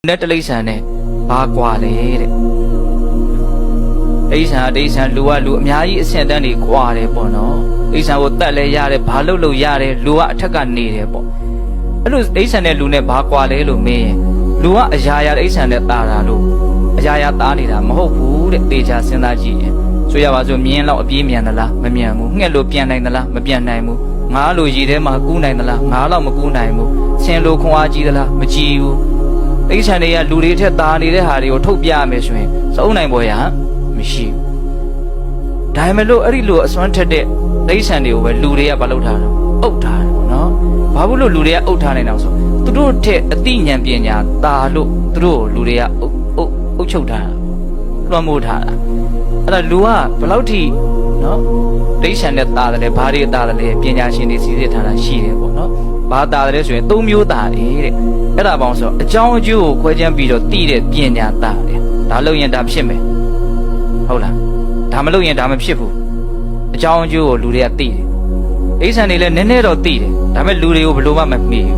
နဲ့တလိษံနဲ့ဘာကွာလဲတဲ့တိษံလူကလူအများကြီးအဆင့်တန်းတွေကွာတယ်ပေါ့နော်တိษံကိုတတ်လဲရတယ်ဘာလို့ရတယ်လူကအထက်ကနေတယ်ပေါ့အဲ့လိုတိษံနဲ့လူနဲ့ဘာကွာလဲလို့မင်းရင်လူကအရာရာတိษံနဲ့တာတာလို့အရာရာတားနေတာမဟုတ်ဘူးတဲ့တေချာစဉ်းစားကြည့်ရင်ဆိုရပါစို့မြင်းလောက်အပြေးမြန်သလားမမြန်ဘူးငှက်လို့ပြန်နိုင်သလားမပြန်နိုင်ဘူးငါးလိုရေထဲမှာကူးနိုင်သလားငါးလောက်မကူးနိုင်ဘူးဆင်လိုခွန်အားကြီးသလားမကြီးဘူးတိษံတွေကလူတွေထက်သားနေတဲ့ဟာတွေကိုထုတ်ပြရမယ်ဆိုရင်စုံနိုင်ပေါ်ရမရှိဘူးဒါပေမဲ့လို့အဲ့ဒီလိုအစွမ်းထက်တဲ့တိษံတွေကိုပဲလူတွေကမလုပ်ထားတော့အုပ်ထားတယ်ပေါ့နော်ဘာလို့လူတွေကအုပ်ထားနေတာဆိုသူတို့ထက်အသိဉာဏ်ပညာတာလို့သူတို့လူတွေကအုပ်ချုပ်ထားတာလွှမ်းမိုးထားတာအဲ့ဒါလူကဘယ်လောက်ထိနော်တိษံနဲ့တာတယ်ဘာတွေတာတယ်ပညာရှင်တွေစီစစ်ထားတာရှိတယ်ပေါ့နော်ဘာတာတယ်ဆိုရင်၃မျိုးတာတယ်တဲ့အဲ့ဒါပေါင်းဆိုအကြောင်းအကျိုးကိုခွဲခြမ်းပြီးတော့သိတဲ့ပညာတာတယ်ဒါလို့ရင်ဒါဖြစ်မယ်ဟုတ်လားဒါမလို့ရင်ဒါမဖြစ်ဘူးအကြောင်းအကျိုးကိုလူတွေကသိတယ်တိษံတွေလည်းနည်းနည်းတော့သိတယ်ဒါပေမဲ့လူတွေကိုဘယ်လိုမှမမှီဘူး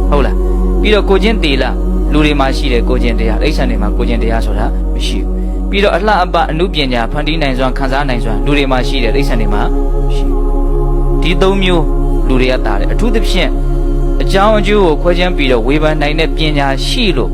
ဟုတ်လားပြီးတော့ကိုချင်းတေလာလူတွေမှာရှိတဲ့ကိုချင်းတရားတိษံတွေမှာကိုချင်းတရားဆိုတာမရှိဘူးပြီးတော့အလှအပအနုပညာဖန်တီးနိုင်စွမ်းခံစားနိုင်စွမ်းလူတွေမှာရှိတဲ့တိษံတွေမှာမရှိဘူးဒီ၃မျိုးလူတွေကတာတယ်အထူးသဖြင့်အကြောင်းအကျိုးကိုခွဲခြမ်းပြီးတော့ဝေဖန်နိုင်တဲ့ပညာရှိလို့